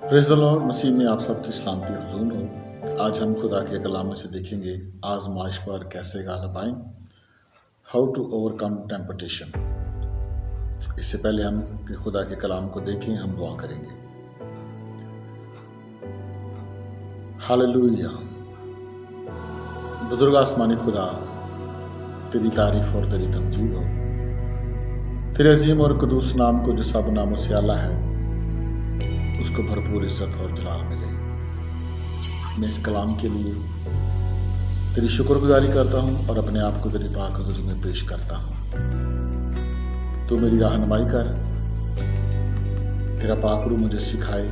Praise the Lord. मसीह में आप सबकी सलामती हुज़ूर हो। आज हम खुदा के कलाम में से देखेंगे आजमाइश पर कैसे गालिब आएं, हाउ टू ओवरकम टेम्पटेशन। इससे पहले हम कि खुदा के कलाम को देखें, हम दुआ करेंगे। हालेलुया। बुजुर्ग आसमानी खुदा, तेरी तारीफ और तेरी तमजीद हो। तेरे अजीम और कदूस नाम को जो सब नामों से आला है, उसको भरपूर इज्जत और जलाल मिले। मैं इस कलाम के लिए तेरी शुक्रगुजारी करता हूँ और अपने आप को तेरी पाक हुज़ूरी में पेश करता हूँ। तू मेरी रहनुमाई कर, तेरा पाक रूह मुझे सिखाए,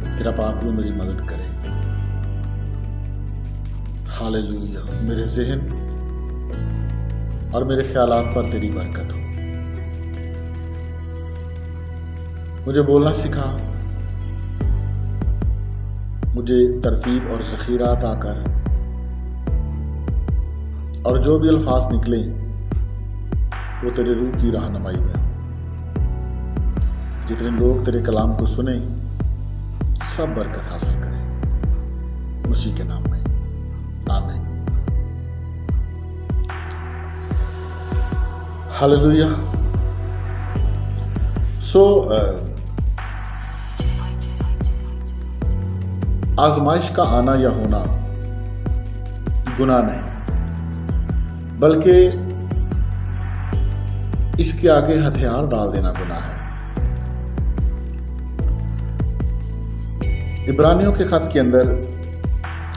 तेरा पाक रूह मेरी मदद करे। हालेलुया। मेरे ज़हन और मेरे ख्यालात पर तेरी बरकत हो। मुझे बोलना सिखा, मुझे तरतीब और ज़ख़ीरा अता कर, और जो भी अल्फाज निकले वो तेरे रूह की रहनुमाई में हो। जितने लोग तेरे कलाम को सुने सब बरकत हासिल करें, मसीह के नाम में, आमीन। हालेलुया। आजमाइश का आना या होना गुनाह नहीं, बल्कि इसके आगे हथियार डाल देना गुनाह है। इब्रानियों के खत के अंदर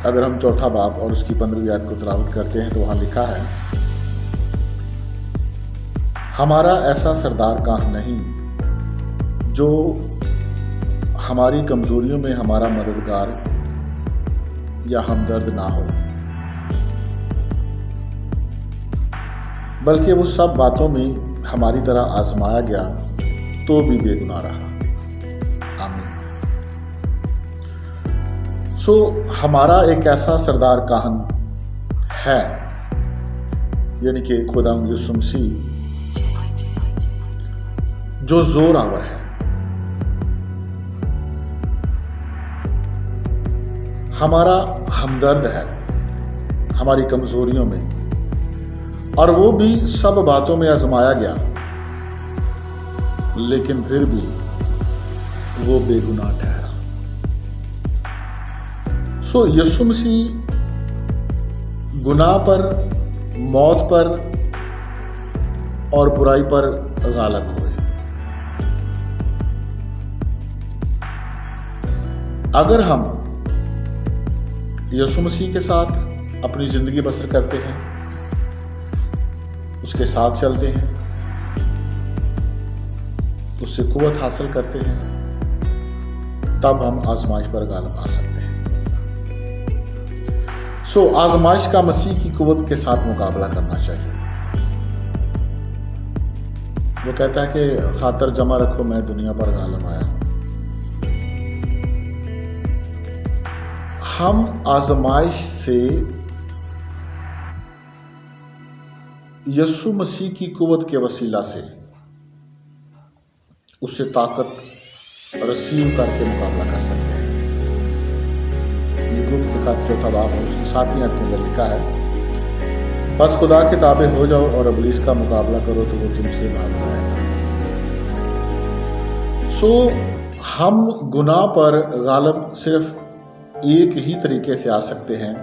अगर हम चौथा बाब और उसकी 15वीं आयत को तिलावत करते हैं तो वहां लिखा है, हमारा ऐसा सरदार काह नहीं जो हमारी कमजोरियों में हमारा मददगार या हमदर्द ना हो, बल्कि वो सब बातों में हमारी तरह आजमाया गया तो भी बेगुनाह रहा। आमीन। हमारा एक ऐसा सरदार काहन है, यानी कि खुदा यीशु मसीह, जो जोर आवर है, हमारा हमदर्द है हमारी कमजोरियों में, और वो भी सब बातों में आजमाया गया लेकिन फिर भी वो बेगुनाह ठहरा। यीशु मसीह गुनाह पर, मौत पर और बुराई पर गालिब हुए। अगर हम यीशु मसीह के साथ अपनी जिंदगी बसर करते हैं, उसके साथ चलते हैं, उससे कुव्वत हासिल करते हैं, तब हम आजमाइश पर गालिब आ सकते हैं। आजमाइश का मसीह की कुव्वत के साथ मुकाबला करना चाहिए। वो कहता है कि खातर जमा रखो, मैं दुनिया पर गालिब आया। हम आजमाइश से यीशु मसीह की कुव्वत के वसीला से उससे ताकत रिसीव करके मुकाबला कर सकते हैं। यूसूफ के खत चौथा बाब और उसकी 7वीं आयत के अंदर लिखा है, बस खुदा के ताबे हो जाओ और इब्लीस का मुकाबला करो तो वो तुमसे भाग लाएगा। हम गुनाह पर गालिब सिर्फ एक ही तरीके से आ सकते हैं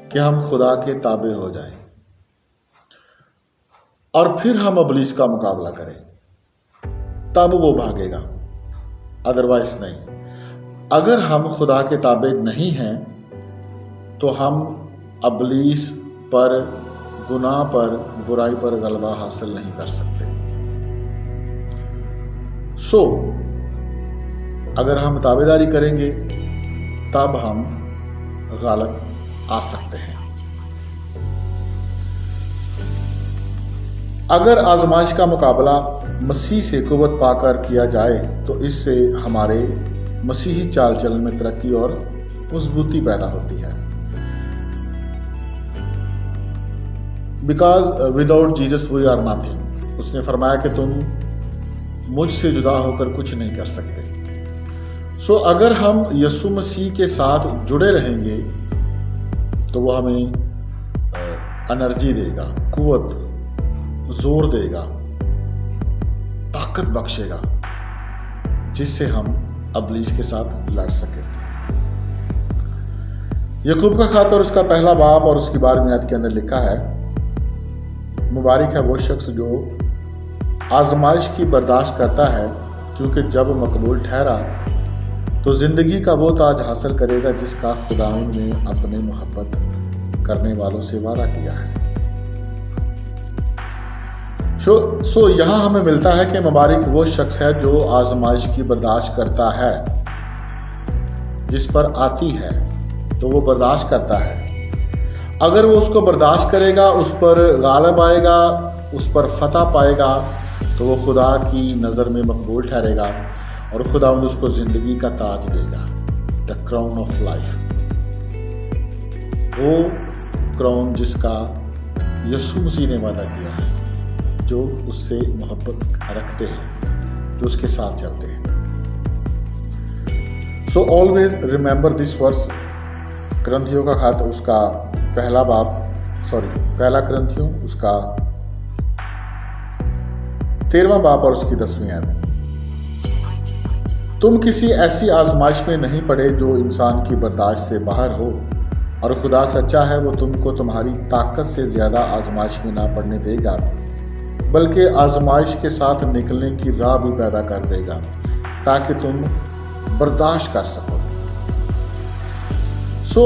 कि हम खुदा के ताबे हो जाएं और फिर हम इब्लीस का मुकाबला करें, तब वो भागेगा, अदरवाइज नहीं। अगर हम खुदा के ताबे नहीं हैं तो हम इब्लीस पर, गुनाह पर, बुराई पर गलबा हासिल नहीं कर सकते। अगर हम ताबेदारी करेंगे तब हम गालिब आ सकते हैं। अगर आजमाइश का मुकाबला मसीह से कुव्वत पाकर किया जाए तो इससे हमारे मसीही चाल चलन में तरक्की और मजबूती पैदा होती है। Because without Jesus we are nothing. उसने फरमाया कि तुम मुझसे जुदा होकर कुछ नहीं कर सकते। सो अगर हम यीशु मसीह के साथ जुड़े रहेंगे तो वो हमें एनर्जी देगा, कुव्वत, जोर देगा, ताकत बख्शेगा, जिससे हम इब्लीस के साथ लड़ सके। याकूब का खत और उसका पहला बाब और उसकी 12वीं आयत के अंदर लिखा है, मुबारक है वो शख्स जो आजमाइश की बर्दाश्त करता है, क्योंकि जब मकबूल ठहरा तो जिंदगी का वो ताज हासिल करेगा जिसका खुदावंद ने अपने मोहब्बत करने वालों से वादा किया है। सो यहाँ हमें मिलता है कि मुबारक वो शख्स है जो आजमाइश की बर्दाश्त करता है, जिस पर आती है तो वो बर्दाश्त करता है। अगर वो उसको बर्दाश्त करेगा, उस पर गालिब आएगा, उस पर फतह पाएगा, तो वो खुदा की नज़र में मकबूल ठहरेगा और खुदावंद उसको ज़िंदगी का ताज देगा, द क्राउन ऑफ लाइफ। वो क्राउन जिसका यीशु मसीह ने वादा किया है, जो उससे मोहब्बत रखते हैं, जो उसके साथ चलते हैं। So always remember this verse. करंथियों का खत उसका पहला करंथियों उसका 13वां बाब और उसकी 10वीं आयत। तुम किसी ऐसी आजमाइश में नहीं पड़े जो इंसान की बर्दाश्त से बाहर हो, और खुदा सच्चा है, वो तुमको तुम्हारी ताकत से ज्यादा आजमाइश में ना पड़ने देगा, बल्कि आजमाइश के साथ निकलने की राह भी पैदा कर देगा ताकि तुम बर्दाश्त कर सको। सो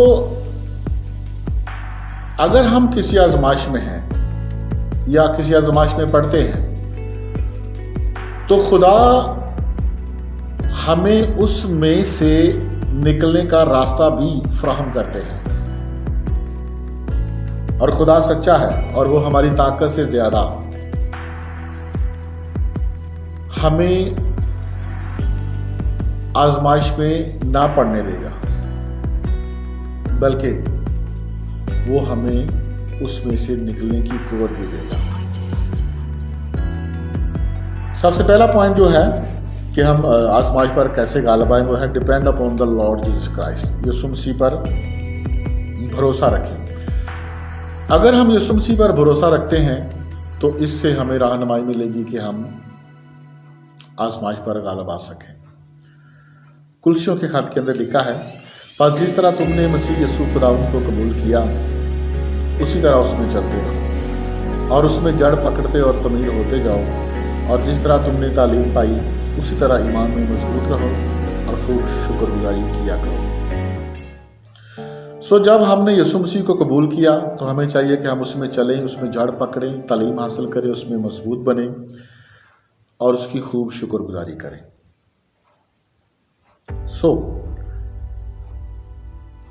अगर हम किसी आजमाइश में हैं या किसी आजमाइश में पड़ते हैं तो खुदा हमें उसमें से निकलने का रास्ता भी फराहम करते हैं, और खुदा सच्चा है और वो हमारी ताकत से ज्यादा हमें आजमाइश में ना पड़ने देगा, बल्कि वो हमें उसमें से निकलने की कुव्वत भी देगा। सबसे पहला पॉइंट जो है कि हम आजमाइश पर कैसे गालिब आएं, वो है depend upon the Lord Jesus Christ. यीशु मसीह पर भरोसा रखें। अगर हम यीशु मसीह पर भरोसा रखते हैं तो इससे हमें रहनुमाई मिलेगी कि हम आजमाइश पर गालिब आ सकें। कुलसियों के खत के अंदर लिखा है, बस जिस तरह तुमने मसीह यीशु खुदावंद को कबूल किया उसी तरह उसमें चलते रहो और उसमें जड़ पकड़ते और तमीर होते जाओ, और जिस तरह तुमने तालीम पाई उसी तरह ईमान में मजबूत रहो और खूब शुक्रगुजारी किया करो। सो जब हमने यीशु मसीह को कबूल किया तो हमें चाहिए कि हम उसमें चलें, उसमें जड़ पकड़ें, तालीम हासिल करें, उसमें मजबूत बने और उसकी खूब शुक्रगुजारी करें। सो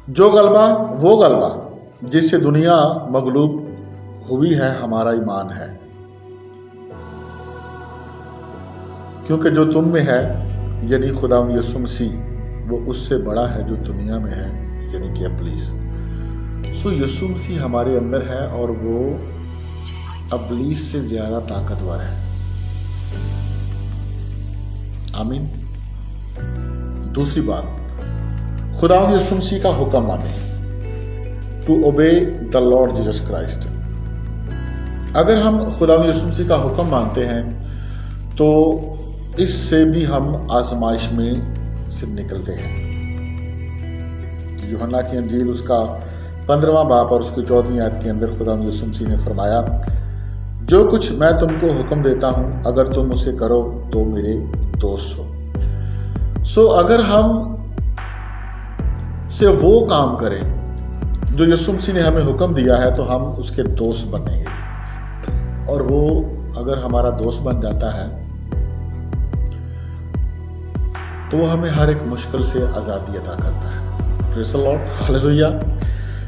जो गलबा वो गलबा जिससे दुनिया मगलूब हुई है हमारा ईमान है, क्योंकि जो तुम में है यानी खुदा यीशु मसीह, वो उससे बड़ा है जो दुनिया में है यानी कि इब्लीस। सो यीशु मसीह हमारे अंदर है और वो इब्लीस से ज्यादा ताकतवर है। आमीन। दूसरी बात, खुदा यीशु मसीह का हुक्म माने, to obey the Lord Jesus Christ. अगर हम खुदा यीशु मसीह का हुक्म मानते हैं तो इससे भी हम आजमाइश में से निकलते हैं। यूहन्ना की अंजील उसका 15वां बाब और उसकी 14वीं आयत के अंदर खुदा यीशु मसीह ने फरमाया, जो कुछ मैं तुमको हुक्म देता हूं अगर तुम उसे करो तो मेरे दोस्त हो। सो अगर हम सिर्फ वो काम करें जो यीशु मसीह ने हमें हुक्म दिया है तो हम उसके दोस्त बनेंगे, और वो अगर हमारा दोस्त बन जाता है तो वो हमें हर एक मुश्किल से आज़ादी अता करता है। Praise the Lord, hallelujah.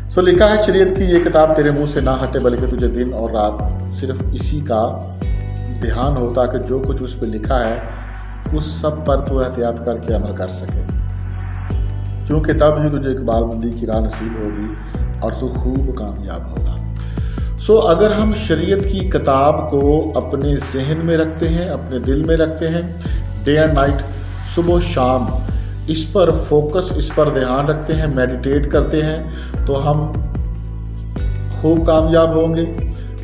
So लिखा है, शरीयत की ये किताब तेरे मुंह से ना हटे, बल्कि तुझे दिन और रात सिर्फ इसी का ध्यान हो, ताकि जो कुछ उस पर लिखा है उस सब पर तू एहतियात करके अमल कर सके, क्योंकि तब ही तुझे इकबालमंदी की राह नसीब होगी और तू खूब कामयाब होगा। सो अगर हम शरीयत की किताब को अपने जहन में रखते हैं, अपने दिल में रखते हैं, डे एंड नाइट, सुबह शाम इस पर फोकस, इस पर ध्यान रखते हैं, मेडिटेट करते हैं, तो हम खूब कामयाब होंगे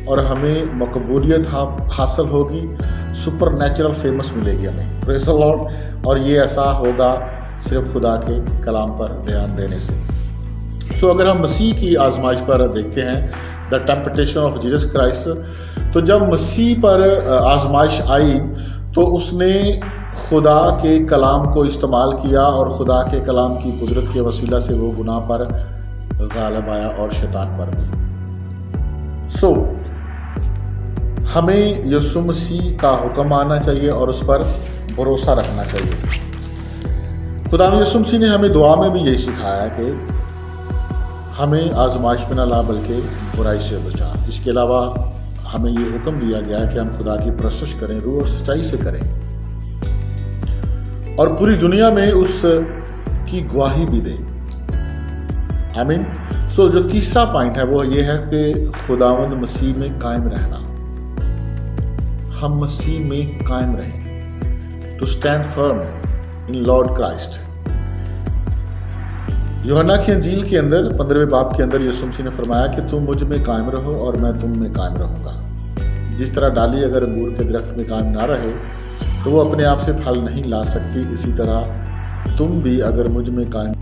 और हमें मकबूलियत हासिल होगी, सुपर नेचुरल फेमस मिलेगी हमें। Praise the Lord. और ये ऐसा होगा सिर्फ खुदा के कलाम पर ध्यान देने से। सो अगर हम मसीह की आजमाइश पर देखते हैं, the temptation of Jesus Christ, तो जब मसीह पर आजमाइश आई तो उसने खुदा के कलाम को इस्तेमाल किया और खुदा के कलाम की कुदरत के वसीला से वो गुनाह पर गालिब आया और शैतान पर भी। सो हमें यीशु मसीह का हुक्म मानना चाहिए और उस पर भरोसा रखना चाहिए। खुदा यीशु मसीह ने हमें दुआ में भी यही सिखाया कि हमें आजमाइश में न ला बल्कि बुराई से बचा। इसके अलावा हमें ये हुक्म दिया गया है कि हम खुदा की परस्तिश करें, रूह और सच्चाई से करें और पूरी दुनिया में उस की गवाही भी दें। आमीन। सो जो तीसरा पॉइंट है वो ये है कि खुदावंद मसीह में कायम रहना। हम मसीह में कायम रहें, to stand firm in Lord Christ. यूहन्ना की अंजील के अंदर 15वें बाब के अंदर यीशु मसीह ने फरमाया कि तुम मुझ में कायम रहो और मैं तुम में कायम रहूँगा। जिस तरह डाली अगर अंगूर के दरख्त में कायम ना रहे तो वो अपने आप से फल नहीं ला सकती, इसी तरह तुम भी अगर मुझ में कायम